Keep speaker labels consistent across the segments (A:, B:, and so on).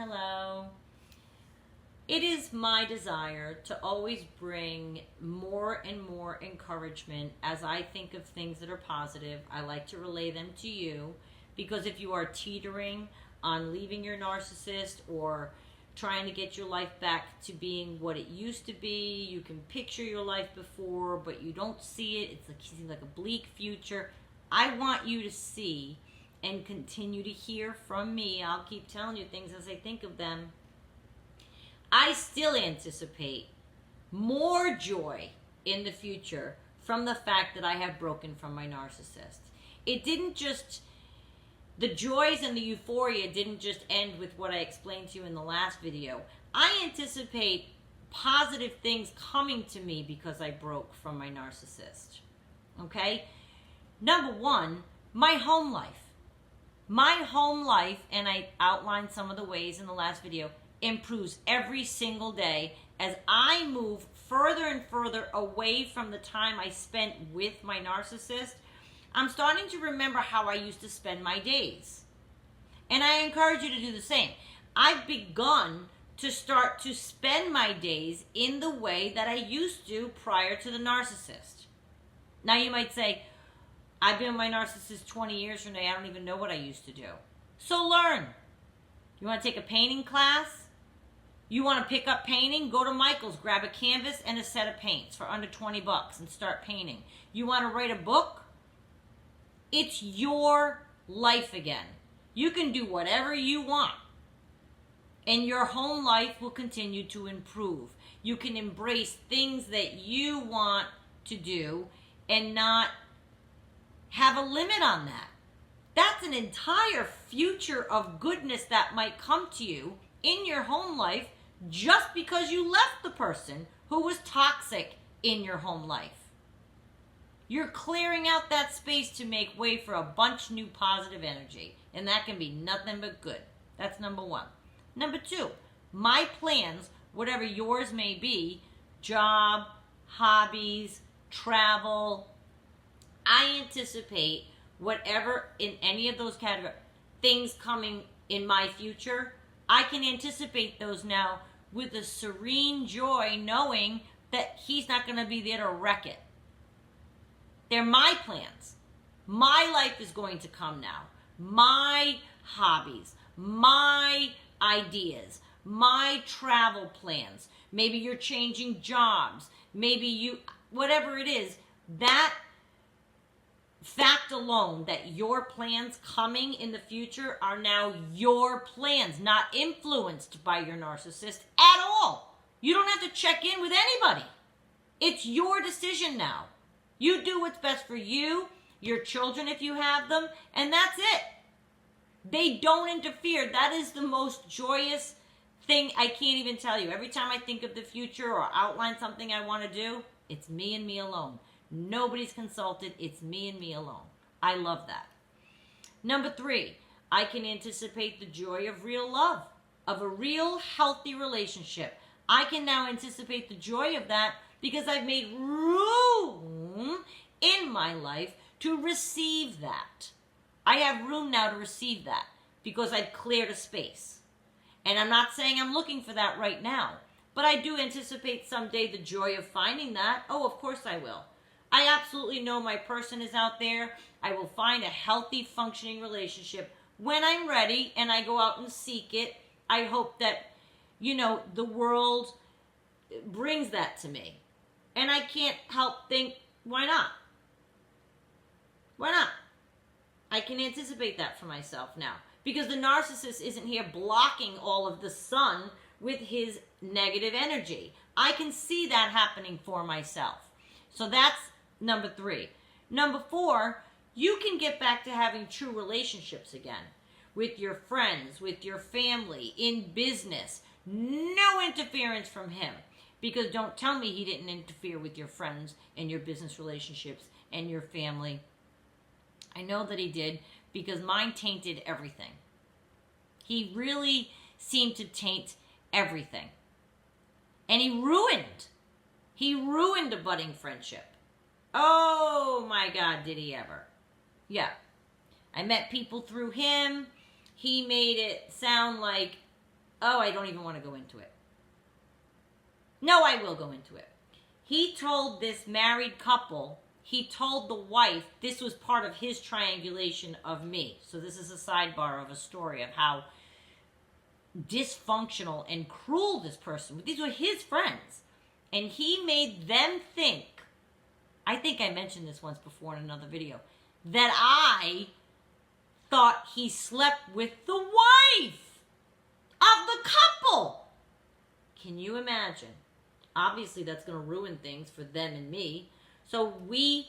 A: Hello. It is my desire to always bring more and more encouragement as I think of things that are positive. I like to relay them to you because if you are teetering on leaving your narcissist or trying to get your life back to being what it used to be, you can picture your life before, but you don't see it. It seems like a bleak future. I want you to see and continue to hear from me. I'll keep telling you things as I think of them. I still anticipate more joy in the future from the fact that I have broken from my narcissist. It didn't just, the joys and the euphoria didn't just end with what I explained to you in the last video. I anticipate positive things coming to me because I broke from my narcissist. Okay? Number one, my home life. My home life, and I outlined some of the ways in the last video, improves every single day as I move further and further away from the time I spent with my narcissist. I'm starting to remember how I used to spend my days. And I encourage you to do the same. I've begun to start to spend my days in the way that I used to prior to the narcissist. Now you might say, I've been with my narcissist 20 years from now. I don't even know what I used to do. So learn. You want to take a painting class? You want to pick up painting? Go to Michael's, grab a canvas and a set of paints for under 20 bucks and start painting. You want to write a book? It's your life again. You can do whatever you want. And your home life will continue to improve. You can embrace things that you want to do and not have a limit on that. That's an entire future of goodness that might come to you in your home life just because you left the person who was toxic in your home life. You're clearing out that space to make way for a bunch new positive energy, and that can be nothing but good. That's number one. Number two, my plans, whatever yours may be, job, hobbies, travel, I anticipate whatever in any of those categories, things coming in my future, I can anticipate those now with a serene joy knowing that he's not going to be there to wreck it. They're my plans. My life is going to come now. My hobbies, my ideas, my travel plans. Maybe you're changing jobs. Maybe you, whatever it is, that fact alone that your plans coming in the future are now your plans, not influenced by your narcissist at all. You don't have to check in with anybody. It's your decision now. You do what's best for you, your children if you have them, and that's it. They don't interfere. That is the most joyous thing. I can't even tell you. Every time I think of the future or outline something I want to do, it's me and me alone. Nobody's consulted. It's me and me alone. I love that. Number three, I can anticipate the joy of real love, of a real healthy relationship. I can now anticipate the joy of that because I've made room in my life to receive that. I have room now to receive that because I've cleared a space. And I'm not saying I'm looking for that right now, but I do anticipate someday the joy of finding that. Oh, of course I will. I absolutely know my person is out there. I will find a healthy, functioning relationship when I'm ready and I go out and seek it. I hope that, the world brings that to me. And I can't help think, why not? Why not? I can anticipate that for myself now. Because the narcissist isn't here blocking all of the sun with his negative energy. I can see that happening for myself. So that's number three. Number four, you can get back to having true relationships again with your friends, with your family, in business. No interference from him. Because don't tell me he didn't interfere with your friends and your business relationships and your family. I know that he did because mine tainted everything. He really seemed to taint everything. And he ruined a budding friendship. Oh my God, did he ever. Yeah. I met people through him. He made it sound like Oh, I don't even want to go into it. No, I will go into it. He told this married couple, he told the wife, this was part of his triangulation of me. So this is a sidebar of a story of how dysfunctional and cruel this person was. These were his friends. And he made them think, I think I mentioned this once before in another video, that I thought he slept with the wife of the couple. Can you imagine? Obviously, that's going to ruin things for them and me. So we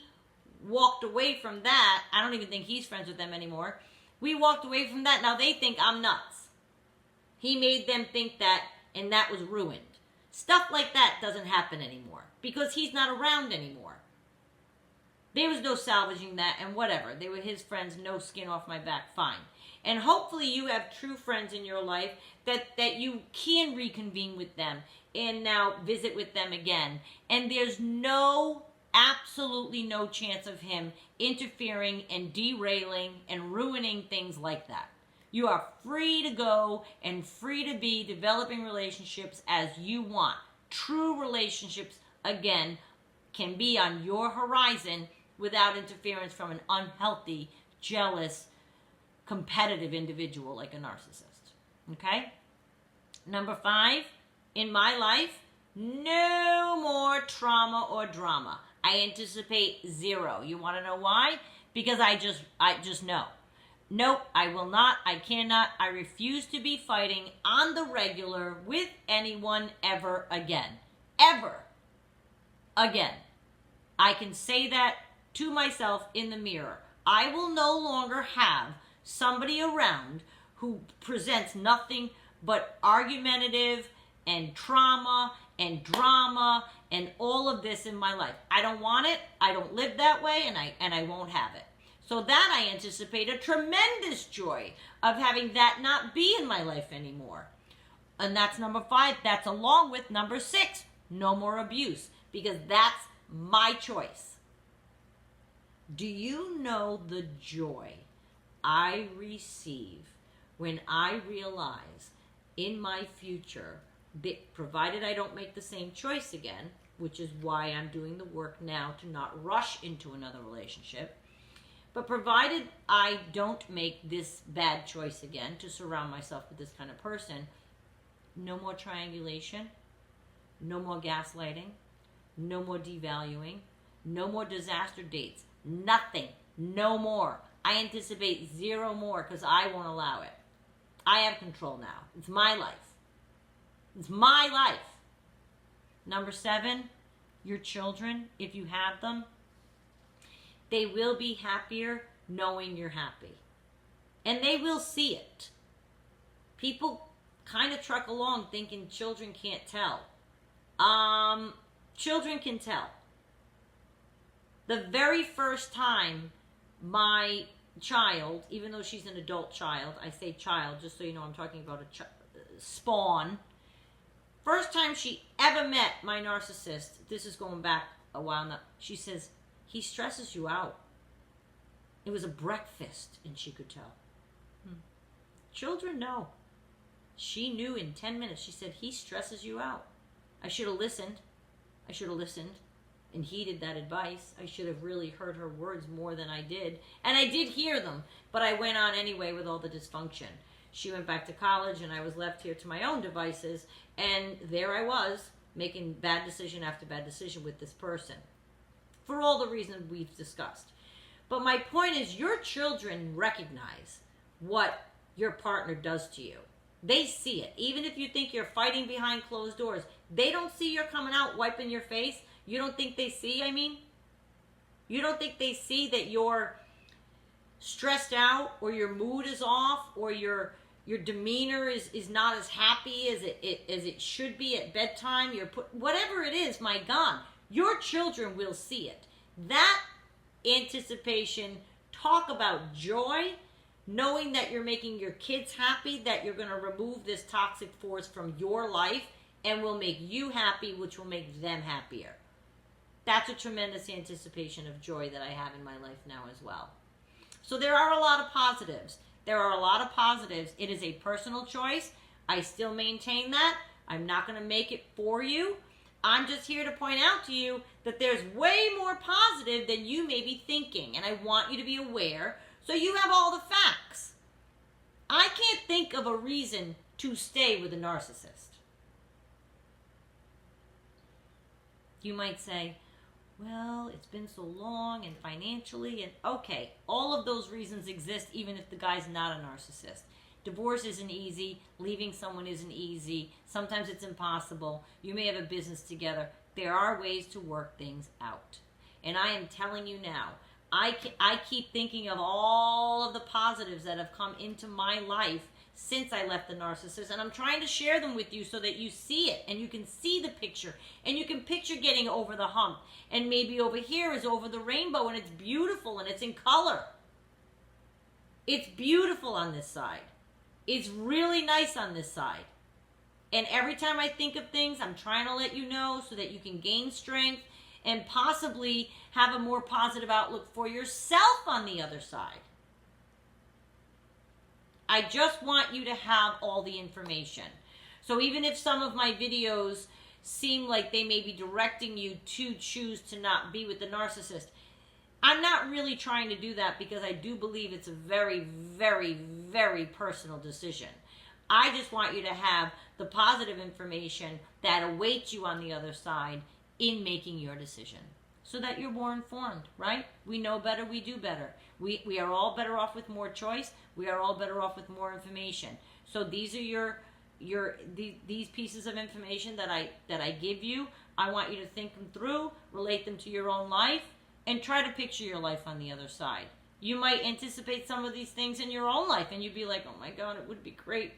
A: walked away from that. I don't even think he's friends with them anymore. We walked away from that. Now they think I'm nuts. He made them think that, and that was ruined. Stuff like that doesn't happen anymore because he's not around anymore. There was no salvaging that, and whatever. They were his friends, no skin off my back, fine. And hopefully you have true friends in your life that you can reconvene with them and now visit with them again. And there's absolutely no chance of him interfering and derailing and ruining things like that. You are free to go and free to be developing relationships as you want. True relationships, again, can be on your horizon without interference from an unhealthy, jealous, competitive individual like a narcissist. Okay? Number 5, in my life, no more trauma or drama. I anticipate 0. You want to know why? Because I just know. Nope, I will not, I cannot, I refuse to be fighting on the regular with anyone ever again. Ever. Again. I can say that to myself in the mirror. I will no longer have somebody around who presents nothing but argumentative and trauma and drama and all of this in my life. I don't want it, I don't live that way, and I won't have it. So that I anticipate a tremendous joy of having that not be in my life anymore. And that's number 5. That's along with number 6, no more abuse, because that's my choice. Do you know the joy I receive when I realize in my future, provided I don't make the same choice again, which is why I'm doing the work now to not rush into another relationship, but provided I don't make this bad choice again to surround myself with this kind of person, no more triangulation, no more gaslighting, no more devaluing, no more disaster dates, nothing, no more. I anticipate 0 more because I won't allow it. I have control now. It's my life. It's my life. Number 7, your children, if you have them, they will be happier knowing you're happy. And they will see it. People kind of truck along thinking children can't tell. Children can tell. The very first time my child, even though she's an adult child, I say child just so you know I'm talking about a spawn. First time she ever met my narcissist, this is going back a while now, she says, he stresses you out. It was a breakfast, and she could tell. Children know. She knew in 10 minutes. She said, he stresses you out. I should have listened. I should have listened and heeded that advice. I should have really heard her words more than I did. And I did hear them, but I went on anyway with all the dysfunction. She went back to college, and I was left here to my own devices, and there I was, making bad decision after bad decision with this person. For all the reasons we've discussed. But my point is, your children recognize what your partner does to you. They see it. Even if you think you're fighting behind closed doors, they don't see you're coming out wiping your face. You don't think they see, You don't think they see that you're stressed out, or your mood is off, or your demeanor is not as happy as it should be at bedtime. Whatever it is, my God, your children will see it. That anticipation, talk about joy, knowing that you're making your kids happy, that you're going to remove this toxic force from your life and will make you happy, which will make them happier. That's a tremendous anticipation of joy that I have in my life now as well. So there are a lot of positives. It is a personal choice. I still maintain that. I'm not going to make it for you. I'm just here to point out to you that there's way more positive than you may be thinking. And I want you to be aware so you have all the facts. I can't think of a reason to stay with a narcissist. You might say, well, it's been so long and financially, and okay, all of those reasons exist even if the guy's not a narcissist. Divorce isn't easy. Leaving someone isn't easy. Sometimes it's impossible. You may have a business together. There are ways to work things out. And I am telling you now, I keep thinking of all of the positives that have come into my life since I left the narcissist, and I'm trying to share them with you so that you see it and you can see the picture and you can picture getting over the hump, and maybe over here is over the rainbow and it's beautiful and it's in color. It's beautiful on this side. It's really nice on this side. And every time I think of things, I'm trying to let you know so that you can gain strength and possibly have a more positive outlook for yourself on the other side. I just want you to have all the information. So even if some of my videos seem like they may be directing you to choose to not be with the narcissist, I'm not really trying to do that because I do believe it's a very, very, very personal decision. I just want you to have the positive information that awaits you on the other side in making your decision so that you're more informed, right? We know better, we do better. We are all better off with more choice. We are all better off with more information. So these are these pieces of information that I give you. I want you to think them through, relate them to your own life, and try to picture your life on the other side. You might anticipate some of these things in your own life, and you'd be like, oh my God, it would be great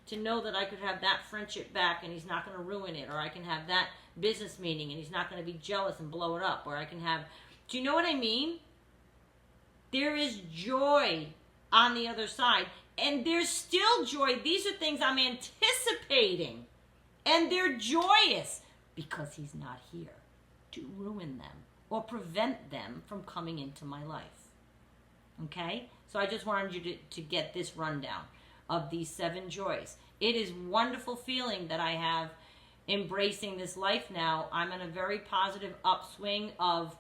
A: to know that I could have that friendship back and he's not going to ruin it, or I can have that business meeting and he's not going to be jealous and blow it up, or I can have, do you know what I mean? There is joy on the other side, and there's still joy. These are things I'm anticipating, and they're joyous because he's not here to ruin them or prevent them from coming into my life. Okay? So I just wanted you to get this rundown of these 7 joys. It is a wonderful feeling that I have embracing this life now. I'm in a very positive upswing of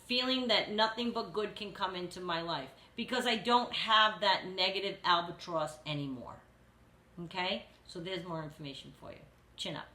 A: feeling that nothing but good can come into my life because I don't have that negative albatross anymore. Okay? So there's more information for you. Chin up.